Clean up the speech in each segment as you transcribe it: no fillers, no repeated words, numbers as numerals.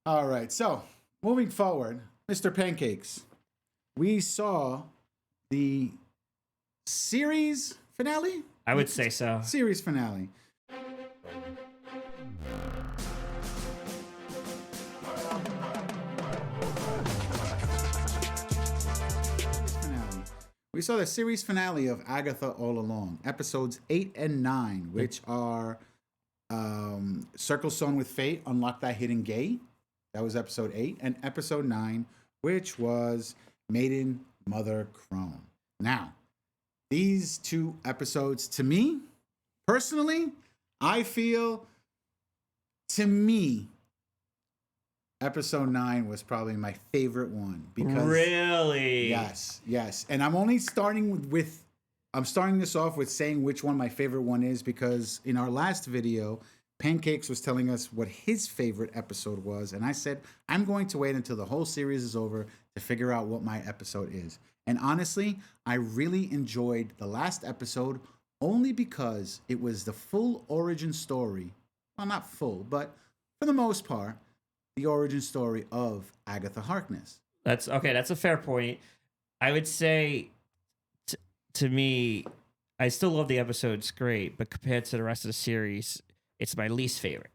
All right. So moving forward, Mr. Pancakes, we saw the series finale. I would say so. Series finale. We saw the series finale of Agatha All Along, episodes 8 and 9, which are Circle Stone with Fate, Unlock That Hidden Gate. That was episode 8. And episode 9, which was Maiden Mother Crone. Now, these two episodes, to me, personally, I feel, to me, episode 9 was probably my favorite one because really, yes, and I'm only starting with I'm starting this off with saying which one my favorite one is because in our last video, Pancakes was telling us what his favorite episode was, and I said I'm going to wait until the whole series is over to figure out what my episode is. And honestly, I really enjoyed the last episode only because it was the full origin story. Well, not full, but for the most part, the origin story of Agatha Harkness. That's okay. That's a fair point. I would say, to me, I still love the episode. It's great, but compared to the rest of the series, it's my least favorite.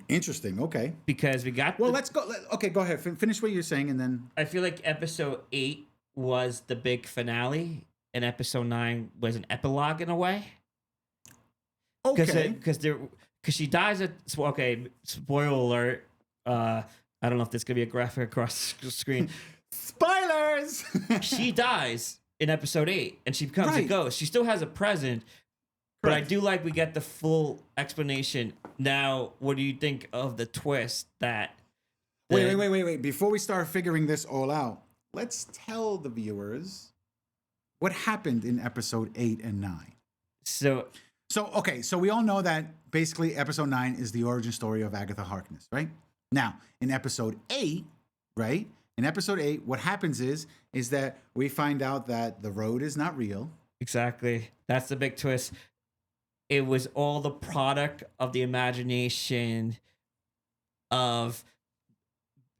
Interesting. Okay. Because we got. Well, let's go. Okay, go ahead. Finish what you're saying, and then I feel like episode 8 was the big finale, and episode 9 was an epilogue in a way. Okay. Because she dies at. Okay, spoiler alert. I don't know if this could be a graphic across the screen. Spoilers! She dies in episode 8 and she becomes a ghost. She still has a present, but I do like we get the full explanation. Now, what do you think of the twist that... Wait. Before we start figuring this all out, let's tell the viewers what happened in episode 8 and 9. So we all know that basically episode 9 is the origin story of Agatha Harkness, right? Now, in episode 8, right? In episode 8, what happens is that we find out that the road is not real. Exactly. That's the big twist. It was all the product of the imagination of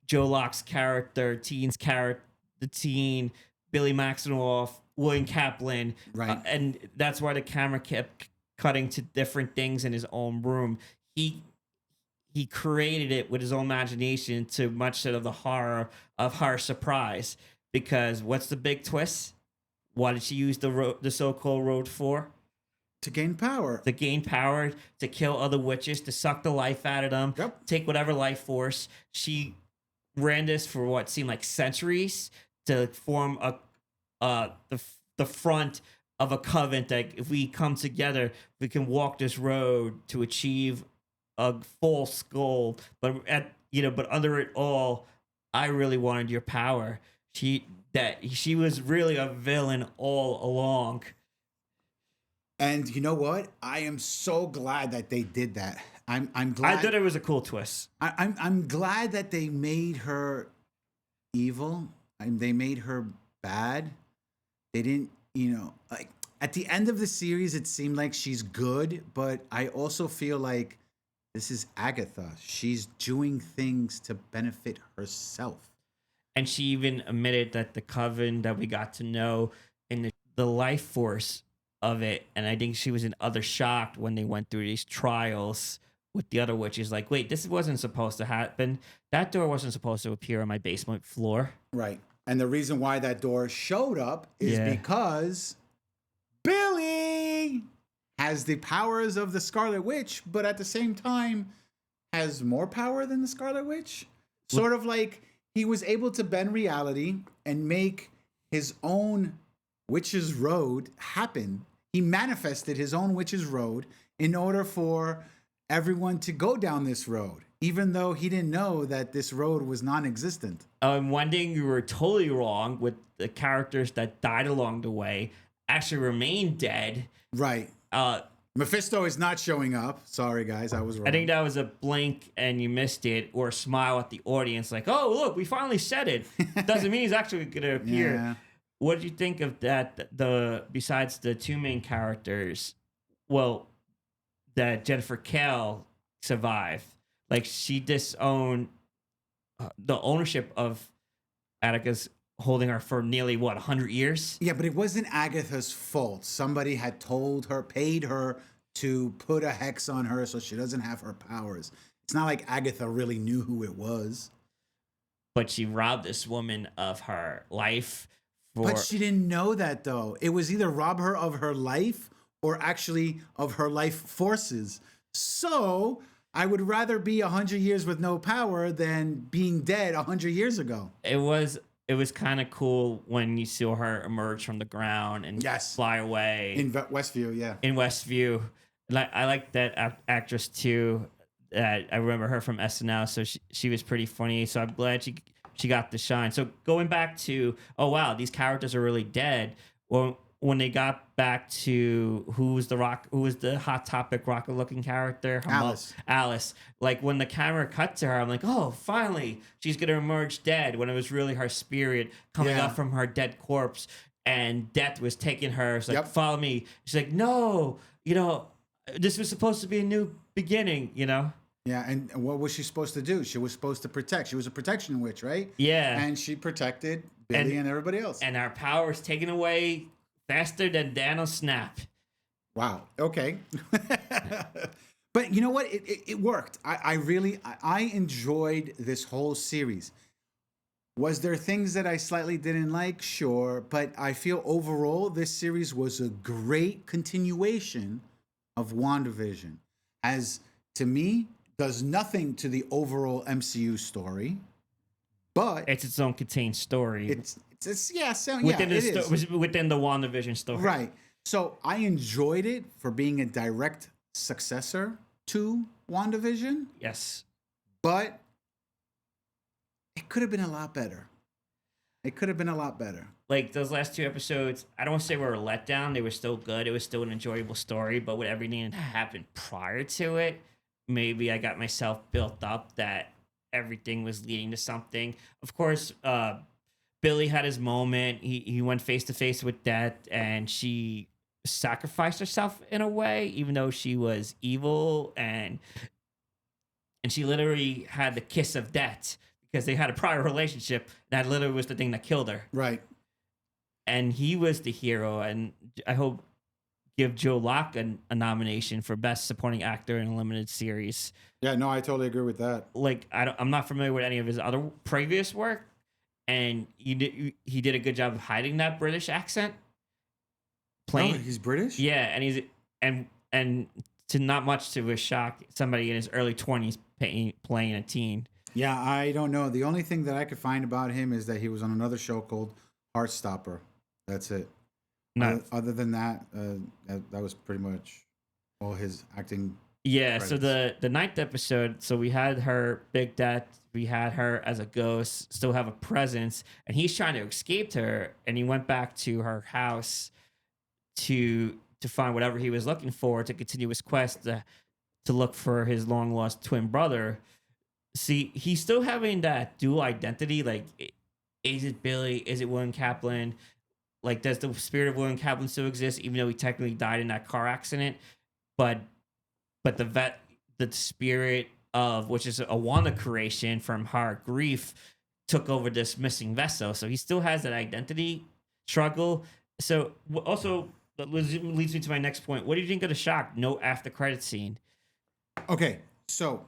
Joe Locke's character, the teen, Billy Maximoff, William Kaplan. Right. And that's why the camera kept cutting to different things in his own room. He created it with his own imagination to much of the horror of her surprise. Because what's the big twist? What did she use the so-called road for? To gain power. To gain power, to kill other witches, to suck the life out of them, take whatever life force. She ran this for what seemed like centuries to form the front of a covenant that if we come together, we can walk this road to achieve a false goal, but under it all, I really wanted your power. She was really a villain all along. And you know what? I am so glad that they did that. I'm glad. I thought it was a cool twist. I'm glad that they made her evil. They made her bad. They didn't, like at the end of the series, it seemed like she's good, but I also feel like this is Agatha. She's doing things to benefit herself. And she even admitted that the coven that we got to know and the life force of it. And I think she was in utter shock when they went through these trials with the other witches. Like, wait, this wasn't supposed to happen. That door wasn't supposed to appear on my basement floor. Right. And the reason why that door showed up is because Billy has the powers of the Scarlet Witch, but at the same time has more power than the Scarlet Witch. Sort of like he was able to bend reality and make his own Witch's Road happen. He manifested his own Witch's Road in order for everyone to go down this road, even though he didn't know that this road was non-existent. One thing you were totally wrong with the characters that died along the way actually remained dead. Right. Mephisto is not showing up. Sorry, guys, I was wrong. I think that was a blink and you missed it, or a smile at the audience, like, "Oh, look, we finally said it." Doesn't mean he's actually going to appear. Yeah. What did you think of that? Besides the two main characters, well, that Jennifer Kale survived. Like she disowned the ownership of Attica's holding her for nearly 100 years. Yeah, but it wasn't Agatha's fault. Somebody had told her, paid her to put a hex on her so she doesn't have her powers. It's not like Agatha really knew who it was. But she robbed this woman of her life. But she didn't know that, though. It was either rob her of her life or actually of her life forces. So I would rather be 100 years with no power than being dead 100 years ago. It was kind of cool when you saw her emerge from the ground and fly away in Westview. Yeah, in Westview. I like that actress too. I remember her from SNL, so she was pretty funny. So I'm glad she got the shine. So going back to, oh wow, these characters are really dead. Well, when they got back to who was the Hot Topic rocket looking character? Alice. Like when the camera cut to her, I'm like, oh, finally, she's gonna emerge dead. When it was really her spirit coming up from her dead corpse, and death was taking her. It's like, follow me. She's like, no, this was supposed to be a new beginning, Yeah, and what was she supposed to do? She was supposed to protect. She was a protection witch, right? Yeah. And she protected Billy and everybody else. And our power is taken away faster than Daniel Snap. Wow. Okay. But you know what? It worked. I really enjoyed this whole series. Was there things that I slightly didn't like? Sure. But I feel overall this series was a great continuation of WandaVision. As to me, does nothing to the overall MCU story, but it's its own contained story. It's within the WandaVision story, right? So I enjoyed it for being a direct successor to WandaVision. Yes, but it could have been a lot better. It could have been a lot better. Like those last 2 episodes, I don't want to say were a letdown. They were still good. It was still an enjoyable story, but with everything that happened prior to it, maybe I got myself built up that everything was leading to something. Of course, Billy had his moment. He went face to face with death, and she sacrificed herself in a way, even though she was evil, and she literally had the kiss of death because they had a prior relationship. That literally was the thing that killed her. Right. And he was the hero, and I hope give Joe Locke a nomination for Best Supporting Actor in a Limited Series. Yeah, no, I totally agree with that. Like, I'm not familiar with any of his other previous work, and he did a good job of hiding that British accent. He's British? Yeah, and he's and to not much to his shock, somebody in his early 20s playing a teen. Yeah, I don't know. The only thing that I could find about him is that he was on another show called Heartstopper. That's it. Other than that, that was pretty much all his acting. Yeah. credits. So the 9th episode. So we had her big death. We had her as a ghost, still have a presence, and he's trying to escape her. And he went back to her house to find whatever he was looking for to continue his quest to look for his long lost twin brother. See, he's still having that dual identity. Like, is it Billy? Is it William Kaplan? Like, does the spirit of William Kaplan still exist, even though he technically died in that car accident? But the spirit of, which is a Wanda creation from her grief, took over this missing vessel. So he still has that identity struggle. So also that leads me to my next point. What do you think of the shock? No after credit scene. Okay, so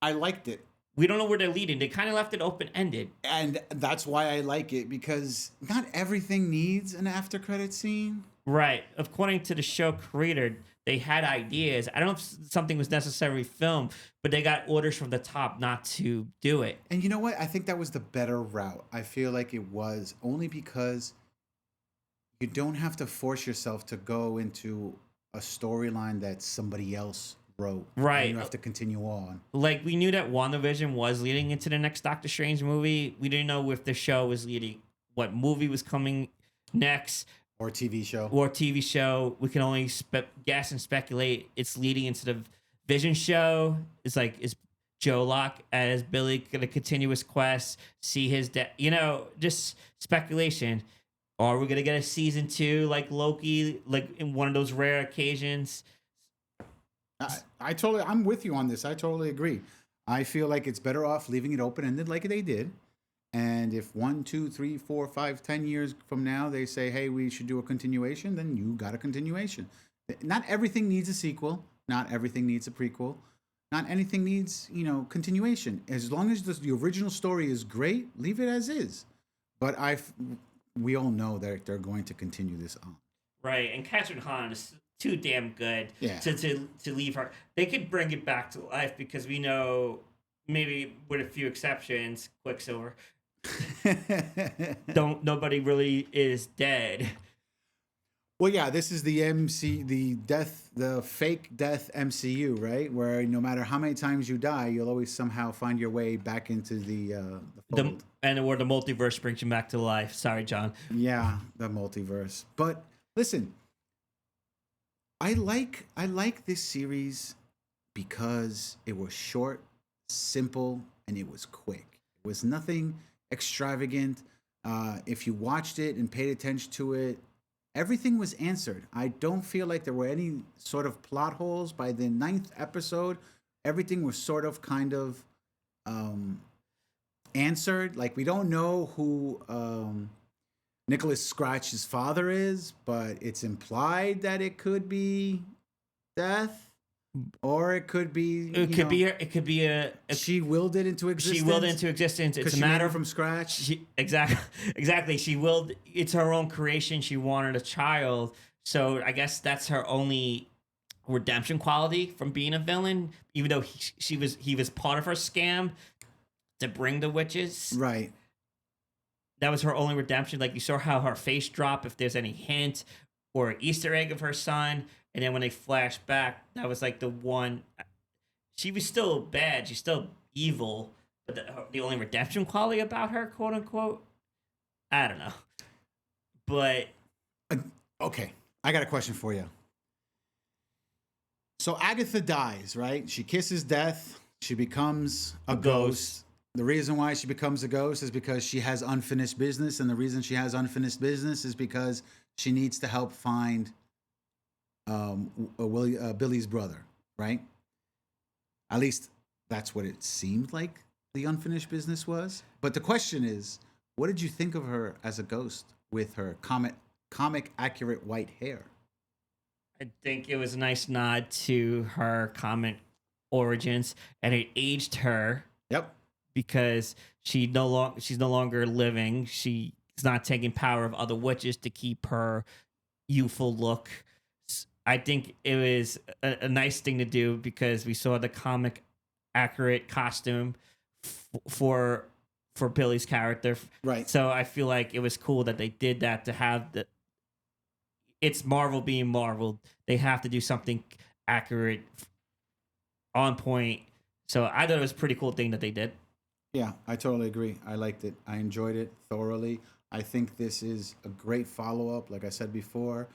I liked it. We don't know where they're leading. They kind of left it open-ended. And that's why I like it, because not everything needs an after credit scene. Right. According to the show creator, they had ideas. I don't know if something was necessarily filmed, but they got orders from the top not to do it. And you know what? I think that was the better route. I feel like it was, only because you don't have to force yourself to go into a storyline that somebody else wrote. Right. You have to continue on. Like, we knew that WandaVision was leading into the next Doctor Strange movie. We didn't know if the show was leading, what movie was coming next. Or TV show. We can only guess and speculate. It's leading into the Vision show. It's like, is Joe Locke as Billy going to continue his quest, see his death? Just speculation. Or are we going to get a season 2 like Loki, like in one of those rare occasions? I'm with you on this. I totally agree. I feel like it's better off leaving it open ended like they did. And if 1, 2, 3, 4, 5, 10 years from now they say, hey, we should do a continuation, then you got a continuation. Not everything needs a sequel. Not everything needs a prequel. Not anything needs, continuation. As long as the original story is great, leave it as is. But we all know that they're going to continue this on. Right, and Catherine Hahn is too damn good Yeah. to leave her. They could bring it back to life because we know, maybe with a few exceptions, Quicksilver. Nobody really is dead. Well, yeah, this is the fake death MCU, right? Where no matter how many times you die, you'll always somehow find your way back into the fold. Where the multiverse brings you back to life. Sorry, John. Yeah, the multiverse. But listen, I like this series because it was short, simple, and it was quick. It was nothing extravagant. If you watched it and paid attention to it, everything was answered. I don't feel like there were any sort of plot holes. By the 9th episode, everything was sort of kind of answered. Like, we don't know who Nicholas Scratch's father is, but it's implied that it could be Death. Or it could be. It could be a. She willed it into existence. She willed it into existence. It's a matter from scratch. Exactly. She willed. It's her own creation. She wanted a child, so I guess that's her only redemption quality from being a villain. Even though he was part of her scam to bring the witches. Right. That was her only redemption. Like, you saw how her face dropped if there's any hint or Easter egg of her son. And then when they flash back, that was like the one. She was still bad. She's still evil. But the only redemption quality about her, quote unquote, I don't know. But. Okay. I got a question for you. So Agatha dies, right? She kisses death. She becomes a ghost. The reason why she becomes a ghost is because she has unfinished business. And the reason she has unfinished business is because she needs to help find Billy's brother, right? At least that's what it seemed like the unfinished business was. But the question is, what did you think of her as a ghost with her comic accurate white hair? I think it was a nice nod to her comic origins, and it aged her. Yep. Because she's no longer living. She's not taking power of other witches to keep her youthful look. I think it was a nice thing to do because we saw the comic accurate costume for Billy's character. Right. So I feel like it was cool that they did that to have it's Marvel being Marvel. They have to do something accurate, on point. So I thought it was a pretty cool thing that they did. Yeah, I totally agree. I liked it. I enjoyed it thoroughly. I think this is a great follow-up, like I said before.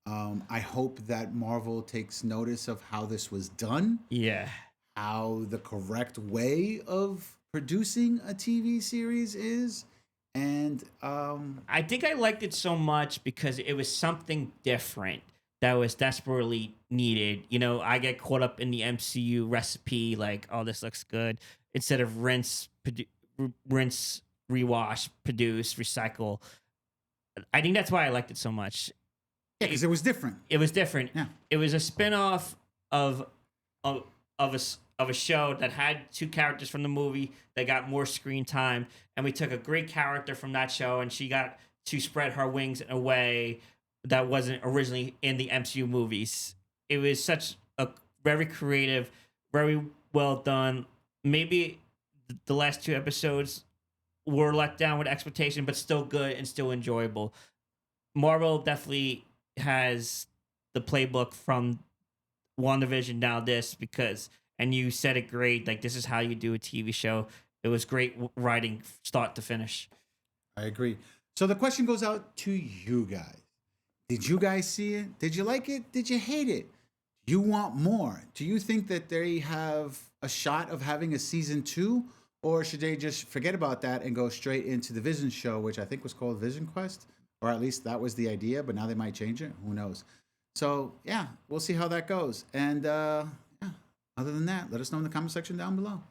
I hope that Marvel takes notice of how this was done. Yeah. How the correct way of producing a TV series is. And I think I liked it so much because it was something different that was desperately needed. You know, I get caught up in the MCU recipe, like, oh, this looks good, instead of rinse, rewash, produce, recycle. I think that's why I liked it so much. Yeah, because it was different. It was different. Yeah. It was a spin-off of a show that had two characters from the movie that got more screen time, and we took a great character from that show, and she got to spread her wings in a way that wasn't originally in the MCU movies. It was such a very creative, very well done. Maybe the last two episodes were let down with expectation, but still good and still enjoyable. Marvel definitely has the playbook from WandaVision, now this, because, and you said it great, like, this is how you do a TV show. It was great writing start to finish. I agree. So the question goes out to you guys. Did you guys see it? Did you like it? Did you hate it? Do you want more? Do you think that they have a shot of having a season 2? Or should they just forget about that and go straight into the Vision show, which I think was called Vision Quest? Or at least that was the idea, but now they might change it. Who knows? So, yeah, we'll see how that goes. And, yeah, other than that, let us know in the comment section down below.